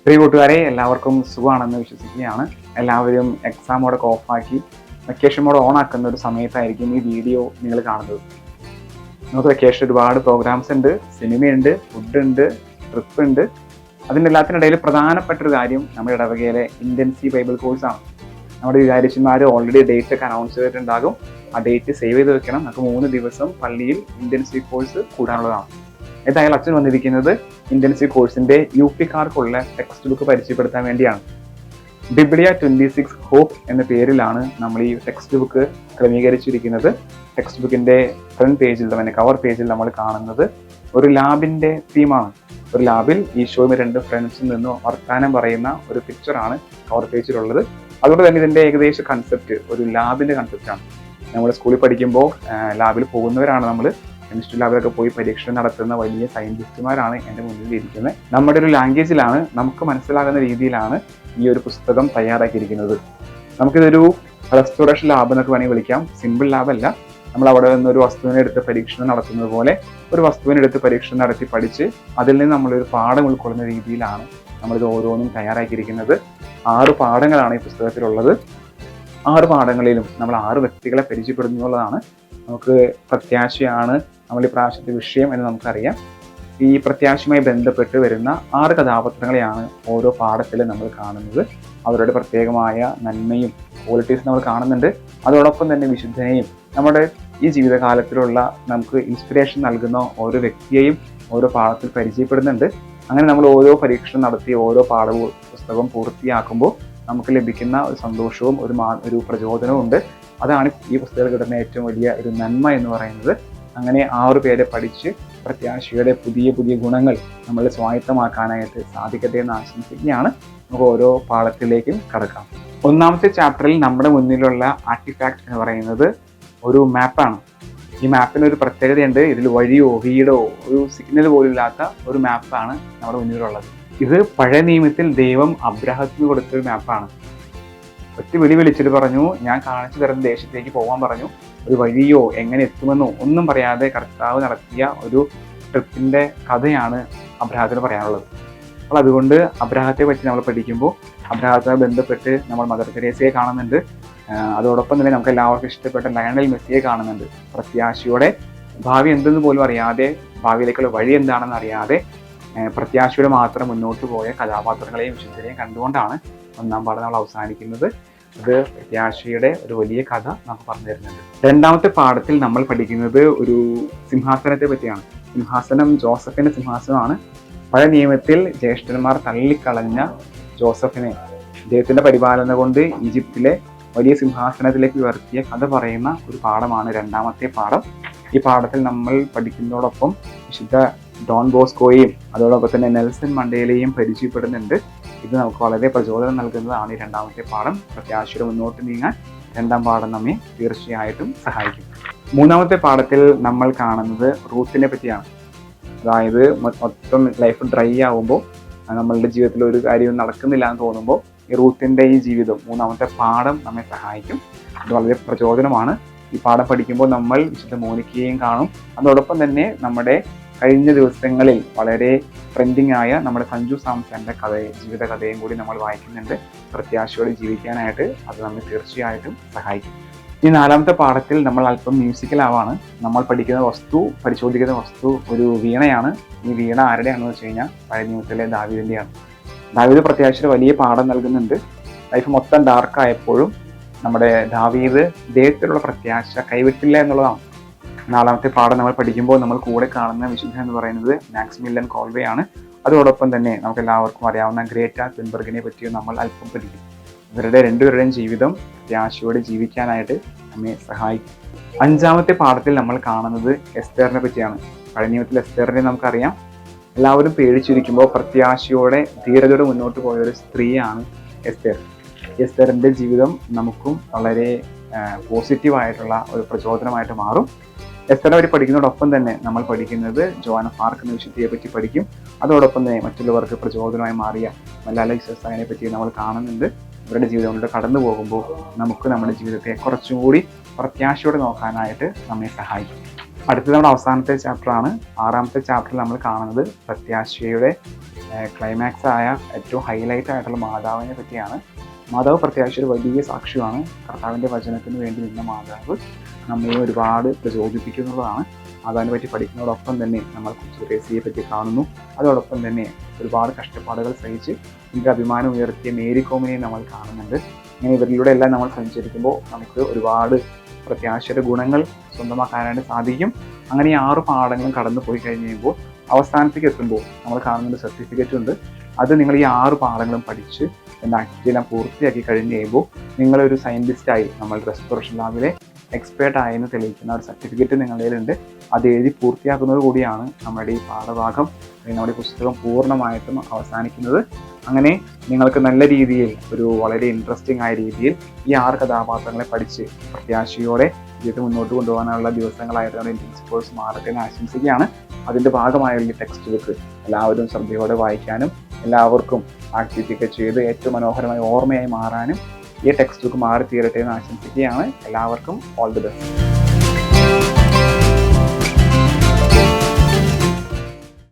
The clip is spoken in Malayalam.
പ്രിയ കൂട്ടുകാരെ, എല്ലാവർക്കും സുഖമാണെന്ന് വിശ്വസിക്കുകയാണ്. എല്ലാവരും എക്സാം മോഡൊക്കെ ഓഫാക്കി വെക്കേഷൻ മോഡ് ഓൺ ആക്കുന്ന ഒരു സമയത്തായിരിക്കും ഈ വീഡിയോ നിങ്ങൾ കാണുന്നത്. നമുക്ക് വെക്കേഷൻ ഒരുപാട് പ്രോഗ്രാംസ് ഉണ്ട്, സിനിമയുണ്ട്, ഫുഡ് ഉണ്ട്, ട്രിപ്പ് ഉണ്ട്. അതിൻ്റെ എല്ലാത്തിനിടയിൽ പ്രധാനപ്പെട്ട ഒരു കാര്യം നമ്മുടെ ഇടവകയിലെ ഇന്റൻസീവ് ബൈബിൾ കോഴ്സാണ്. നമ്മുടെ വികാരിച്ചന്മാർ ഓൾറെഡി ഡേറ്റ് ഒക്കെ അനൗൺസ് ചെയ്തിട്ടുണ്ടാകും. ആ ഡേറ്റ് സേവ് ചെയ്ത് വെക്കണം. നമുക്ക് 3 ദിവസം പള്ളിയിൽ ഇന്റൻസീവ് കോഴ്സ് കൂടാനുള്ളതാണ്. ഏതായാലും അച്ഛൻ വന്നിരിക്കുന്നത് ഇന്റൻസീവ് കോഴ്സിന്റെ UP-കാർക്കുള്ള ടെക്സ്റ്റ് ബുക്ക് പരിചയപ്പെടുത്താൻ വേണ്ടിയാണ്. ബിബ്ലിയ 26 ഹോപ്പ് എന്ന പേരിലാണ് നമ്മൾ ഈ ടെക്സ്റ്റ് ബുക്ക് ക്രമീകരിച്ചിരിക്കുന്നത്. ടെക്സ്റ്റ് ബുക്കിന്റെ ഫ്രണ്ട് പേജിൽ തന്നെ, കവർ പേജിൽ നമ്മൾ കാണുന്നത് ഒരു ലാബിന്റെ തീമാണ്. ഒരു ലാബിൽ ഈശോയും 2 ഫ്രണ്ട്സിൽ നിന്ന് വർത്താനം പറയുന്ന ഒരു പിക്ചറാണ് കവർ പേജിലുള്ളത്. അതുകൊണ്ട് തന്നെ ഇതിന്റെ ഏകദേശ കൺസെപ്റ്റ് ഒരു ലാബിന്റെ കൺസെപ്റ്റാണ്. നമ്മൾ സ്കൂളിൽ പഠിക്കുമ്പോൾ ലാബിൽ പോകുന്നവരാണ് നമ്മൾ. കെമിസ്ട്രി ലാബിലൊക്കെ പോയി പരീക്ഷണം നടത്തുന്ന വലിയ സയന്റിസ്റ്റുമാരാണ് എൻ്റെ മുന്നിൽ ഇരിക്കുന്നത്. നമ്മുടെ ഒരു ലാംഗ്വേജിലാണ്, നമുക്ക് മനസ്സിലാകുന്ന രീതിയിലാണ് ഈ ഒരു പുസ്തകം തയ്യാറാക്കിയിരിക്കുന്നത്. നമുക്കിതൊരു റെസ്റ്റോറേഷൻ ലാബ് എന്നൊക്കെ വേണമെങ്കിൽ വിളിക്കാം. സിമ്പിൾ ലാബല്ല. നമ്മൾ അവിടെ നിന്ന് ഒരു വസ്തുവിനെ എടുത്ത് പരീക്ഷണം നടത്തുന്നത് പോലെ ഒരു വസ്തുവിനെ എടുത്ത് പരീക്ഷണം നടത്തി പഠിച്ച് അതിൽ നിന്ന് നമ്മളൊരു പാഠം ഉൾക്കൊള്ളുന്ന രീതിയിലാണ് നമ്മളിത് ഓരോന്നും തയ്യാറാക്കിയിരിക്കുന്നത്. 6 പാഠങ്ങളാണ് ഈ പുസ്തകത്തിലുള്ളത്. 6 പാഠങ്ങളിലും നമ്മൾ 6 വ്യക്തികളെ പരിചയപ്പെടുന്നു എന്നുള്ളതാണ്. നമുക്ക് പ്രത്യാശയാണ് നമ്മൾ ഈ പ്രാവശ്യത്തെ വിഷയം എന്ന് നമുക്കറിയാം. ഈ പ്രത്യാശയുമായി ബന്ധപ്പെട്ട് വരുന്ന 6 കഥാപാത്രങ്ങളെയാണ് ഓരോ പാഠത്തിൽ നമ്മൾ കാണുന്നത്. അവരുടെ പ്രത്യേകമായ നന്മയും ക്വാളിറ്റീസ് നമ്മൾ കാണുന്നുണ്ട്. അതോടൊപ്പം തന്നെ വിശുദ്ധനെയും നമ്മുടെ ഈ ജീവിതകാലത്തിലുള്ള നമുക്ക് ഇൻസ്പിറേഷൻ നൽകുന്ന ഓരോ വ്യക്തിയെയും ഓരോ പാഠത്തിൽ പരിചയപ്പെടുന്നുണ്ട്. അങ്ങനെ നമ്മൾ ഓരോ പരീക്ഷണം നടത്തി ഓരോ പുസ്തകം പൂർത്തിയാക്കുമ്പോൾ നമുക്ക് ലഭിക്കുന്ന ഒരു സന്തോഷവും ഒരു പ്രചോദനവും ഉണ്ട്. അതാണ് ഈ പുസ്തകത്തിൽ കിട്ടുന്ന ഏറ്റവും വലിയ ഒരു നന്മ എന്ന് പറയുന്നത്. അങ്ങനെ 6 പേരെ പഠിച്ച് പ്രത്യാശയുടെ പുതിയ പുതിയ ഗുണങ്ങൾ നമ്മൾ സ്വായത്തമാക്കാനായിട്ട് സാധിക്കട്ടെ എന്ന് ആശംസിക്കുകയാണ്. നമുക്ക് ഓരോ പാഠത്തിലേക്കും കടക്കാം. 1ാമത്തെ ചാപ്റ്ററിൽ നമ്മുടെ മുന്നിലുള്ള ആർട്ടിഫാക്ട് എന്ന് പറയുന്നത് ഒരു മാപ്പാണ്. ഈ മാപ്പിന് ഒരു പ്രത്യേകതയുണ്ട്. ഇതിൽ വഴിയോ വീടോ ഒരു സിഗ്നൽ പോലും ഇല്ലാത്ത ഒരു മാപ്പാണ് നമ്മുടെ മുന്നിലുള്ളത്. ഇത് പഴയ നിയമത്തിൽ ദൈവം അബ്രാഹത്തിന് കൊടുത്തൊരു മാപ്പാണ്. ഒറ്റ വിളിച്ചിട്ട് പറഞ്ഞു, ഞാൻ കാണിച്ചു തരുന്ന ദേശത്തേക്ക് പോകാൻ പറഞ്ഞു. ഒരു വഴിയോ എങ്ങനെ എത്തുമെന്നോ ഒന്നും പറയാതെ കർത്താവ് നടത്തിയ ഒരു ട്രിപ്പിന്റെ കഥയാണ് അബ്രാഹത്തിന് പറയാനുള്ളത്. അപ്പോൾ അതുകൊണ്ട് അബ്രാഹത്തെ പറ്റി നമ്മൾ പഠിക്കുമ്പോൾ അബ്രാഹത്തുമായി ബന്ധപ്പെട്ട് നമ്മൾ മദർ തെരേസയെ കാണുന്നുണ്ട്. അതോടൊപ്പം തന്നെ നമുക്ക് എല്ലാവർക്കും ഇഷ്ടപ്പെട്ട ലയണൽ മെസ്സിയെ കാണുന്നുണ്ട്. പ്രത്യാശയോടെ ഭാവി എന്തെന്ന് പോലും അറിയാതെ, ഭാവിയിലേക്കുള്ള വഴി എന്താണെന്ന് അറിയാതെ പ്രത്യാശയോടെ മാത്രം മുന്നോട്ട് പോയ കഥാപാത്രങ്ങളെയും വിശുദ്ധരെയും കണ്ടുകൊണ്ടാണ് 1ാം പാഠം നമ്മൾ അവസാനിക്കുന്നത്. ഇത് പ്രത്യാശയുടെ ഒരു വലിയ കഥ നമുക്ക് പറഞ്ഞു തരുന്നുണ്ട്. 2ാമത്തെ പാഠത്തിൽ നമ്മൾ പഠിക്കുന്നത് ഒരു സിംഹാസനത്തെ പറ്റിയാണ്. സിംഹാസനം ജോസഫിന്റെ സിംഹാസനമാണ്. പഴയ നിയമത്തിൽ ജ്യേഷ്ഠന്മാർ തള്ളിക്കളഞ്ഞ ജോസഫിനെ ദൈവത്തിന്റെ പരിപാലന കൊണ്ട് ഈജിപ്തിലെ വലിയ സിംഹാസനത്തിലേക്ക് ഉയർത്തിയ കഥ പറയുന്ന ഒരു പാഠമാണ് 2ാമത്തെ പാഠം. ഈ പാഠത്തിൽ നമ്മൾ പഠിക്കുന്നതോടൊപ്പം വിശുദ്ധ ഡോൺ ബോസ്കോയെയും അതോടൊപ്പം തന്നെ നെൽസൺ മണ്ടേലയെയും പരിചയപ്പെടുന്നുണ്ട്. ഇത് നമുക്ക് വളരെ പ്രചോദനം നൽകുന്നതാണ് ഈ 2ാമത്തെ പാഠം. പ്രത്യാശയുടെ മുന്നോട്ട് നീങ്ങാൻ 2ാം പാഠം നമ്മെ തീർച്ചയായിട്ടും സഹായിക്കും. 3ാമത്തെ പാഠത്തിൽ നമ്മൾ കാണുന്നത് റൂത്തിനെ പറ്റിയാണ്. അതായത് മൊത്തം ലൈഫ് ഡ്രൈ ആവുമ്പോൾ, നമ്മളുടെ ജീവിതത്തിൽ ഒരു കാര്യവും നടക്കുന്നില്ല എന്ന് തോന്നുമ്പോൾ ഈ റൂത്തിന്റെ ഈ ജീവിതം 3ാമത്തെ പാഠം നമ്മെ സഹായിക്കും. ഇത് വളരെ പ്രചോദനമാണ്. ഈ പാഠം പഠിക്കുമ്പോൾ നമ്മൾ വിശുദ്ധ മോനിക്കയെയും കാണും. അതോടൊപ്പം തന്നെ നമ്മുടെ കഴിഞ്ഞ ദിവസങ്ങളിൽ വളരെ ട്രെൻഡിങ് ആയ നമ്മുടെ സഞ്ജു സാംസന്റെ ജീവിത കഥയും കൂടി നമ്മൾ വായിക്കുന്നുണ്ട്. പ്രത്യാശയോടെ ജീവിക്കാനായിട്ട് അത് നമ്മെ തീർച്ചയായിട്ടും സഹായിക്കും. ഈ 4ാമത്തെ പാഠത്തിൽ നമ്മൾ അല്പം മ്യൂസിക്കൽ ആവാണ്. നമ്മൾ പരിശോധിക്കുന്ന വസ്തു ഒരു വീണയാണ്. ഈ വീണ ആരുടെയാണെന്ന് വെച്ച് കഴിഞ്ഞാൽ പഴയ നിയമത്തിലെ ദാവീദിന്റെയാണ്. ദാവീദ് പ്രത്യാശയുടെ വലിയ പാഠം നൽകുന്നുണ്ട്. ലൈഫ് മൊത്തം ഡാർക്കായപ്പോഴും നമ്മുടെ ദാവീദ് ദൈവത്തിലുള്ള പ്രത്യാശ കൈവിട്ടില്ല എന്നുള്ളതാണ്. 4ാമത്തെ പാഠം നമ്മൾ പഠിക്കുമ്പോൾ നമ്മൾ കൂടെ കാണുന്ന വിശുദ്ധൻ എന്ന് പറയുന്നത് മാക്സിമിലിയൻ കോൾവേ ആണ്. അതോടൊപ്പം തന്നെ നമുക്ക് എല്ലാവർക്കും അറിയാവുന്ന ഗ്രേറ്റ തുൻബർഗിനെ പറ്റിയും നമ്മൾ അല്പം പഠിക്കും. ഇവരുടെ 2പേരുടെയും ജീവിതം പ്രത്യാശയോടെ ജീവിക്കാനായിട്ട് നമ്മെ സഹായിക്കും. 5ാമത്തെ പാഠത്തിൽ നമ്മൾ കാണുന്നത് എസ്തേറിനെ പറ്റിയാണ്. പഴയ നിയമത്തിൽ എസ്തേറിനെ നമുക്കറിയാം. എല്ലാവരും പേടിച്ചിരിക്കുമ്പോൾ പ്രത്യാശയോടെ ധീരതയോടെ മുന്നോട്ട് പോയ ഒരു സ്ത്രീയാണ് എസ്തേർ. എസ്തേറിന്റെ ജീവിതം നമുക്കും വളരെ പോസിറ്റീവായിട്ടുള്ള ഒരു പ്രചോദനമായിട്ട് മാറും. എസ്തേറിനെ പറ്റി പഠിക്കുന്നതോടൊപ്പം തന്നെ നമ്മൾ പഠിക്കുന്നത് ജോആന ഓഫ് ആർക്ക് എന്ന വിശുദ്ധിയെ പറ്റി പഠിക്കും. അതോടൊപ്പം തന്നെ മറ്റുള്ളവർക്ക് പ്രചോദനമായി മാറിയ മലാല യൂസഫ്സായിനെ പറ്റി നമ്മൾ കാണുന്നുണ്ട്. ഇവരുടെ ജീവിതങ്ങളിലൂടെ കടന്നു പോകുമ്പോൾ നമുക്ക് നമ്മുടെ ജീവിതത്തെ കുറച്ചുകൂടി പ്രത്യാശയോടെ നോക്കാനായിട്ട് നമ്മെ സഹായിക്കും. അടുത്തത് നമ്മുടെ അവസാനത്തെ ചാപ്റ്ററാണ്. 6ാമത്തെ ചാപ്റ്ററിൽ നമ്മൾ കാണുന്നത് പ്രത്യാശയുടെ ക്ലൈമാക്സ് ആയ ഏറ്റവും ഹൈലൈറ്റ് ആയിട്ടുള്ള മാതാവിനെ പറ്റിയാണ്. മാതാവ് പ്രത്യാശയുടെ വലിയ സാക്ഷ്യമാണ്. കർത്താവിൻ്റെ വചനത്തിന് വേണ്ടി നിന്ന മാതാവ് നമ്മെ ഒരുപാട് പ്രചോദിപ്പിക്കുന്നുള്ളതാണ്. മാതാവിനെ പറ്റി പഠിക്കുന്നതോടൊപ്പം തന്നെ നമ്മൾ ത്രേസ്യയെ പറ്റി കാണുന്നു. അതോടൊപ്പം തന്നെ ഒരുപാട് കഷ്ടപ്പാടുകൾ സഹിച്ച് ഇന്ത്യ അഭിമാനം ഉയർത്തിയ മേരി കോമിനെയും നമ്മൾ കാണുന്നുണ്ട്. ഇങ്ങനെ ഇവരിലൂടെ എല്ലാം നമ്മൾ സഞ്ചരിക്കുമ്പോൾ നമുക്ക് ഒരുപാട് പ്രത്യാശയുടെ ഗുണങ്ങൾ സ്വന്തമാക്കാനായിട്ട് സാധിക്കും. അങ്ങനെ ഈ 6 പാഠങ്ങളും കടന്നു പോയി കഴിഞ്ഞ് കഴിയുമ്പോൾ അവസാനത്തേക്ക് എത്തുമ്പോൾ നമ്മൾ കാണുന്നൊരു സർട്ടിഫിക്കറ്റ് ഉണ്ട്. അത് നിങ്ങൾ ഈ 6 പാഠങ്ങളും പഠിച്ച് എൻ്റെ ആക്ടിവിറ്റി എല്ലാം പൂർത്തിയാക്കി കഴിഞ്ഞ് കഴിയുമ്പോൾ നിങ്ങളൊരു സയൻറ്റിസ്റ്റായി നമ്മൾ റെസ്പിറേഷൻ ലാബിലെ എക്സ്പേർട്ട് ആയെന്ന് തെളിയിക്കുന്ന ഒരു സർട്ടിഫിക്കറ്റ് നിങ്ങളുടെ കയ്യിലുണ്ട്. അത് എഴുതി പൂർത്തിയാക്കുന്നത് കൂടിയാണ് നമ്മുടെ ഈ പാഠഭാഗം അല്ലെങ്കിൽ നമ്മുടെ പുസ്തകം പൂർണ്ണമായിട്ടും അവസാനിക്കുന്നത്. അങ്ങനെ നിങ്ങൾക്ക് നല്ല രീതിയിൽ ഒരു വളരെ ഇൻട്രസ്റ്റിംഗ് ആയ രീതിയിൽ ഈ 6 കഥാപാത്രങ്ങളെ പഠിച്ച് പ്രത്യാശയോടെ ജീവിതം മുന്നോട്ട് കൊണ്ടുപോകാനുള്ള ദിവസങ്ങളായിട്ട് നമ്മുടെ ഇന്ത്യൻ സ്പോർട്സ് മാറട്ടെ എന്ന് ആശംസിക്കുകയാണ്. അതിൻ്റെ ഭാഗമായ ഈ ടെക്സ്റ്റ് ബുക്ക് എല്ലാവരും ശ്രദ്ധയോടെ വായിക്കാനും എല്ലാവർക്കും ആക്ടിവിറ്റി ചെയ്ത് ഏറ്റവും മനോഹരമായ ഓർമ്മയായി മാറാനും ഈ ടെക്സ്റ്റ് ബുക്ക് മാറി തീരട്ടെ എന്ന് ആശംസിക്കുകയാണ്. എല്ലാവർക്കും ഓൾ ദി ബെസ്റ്റ്.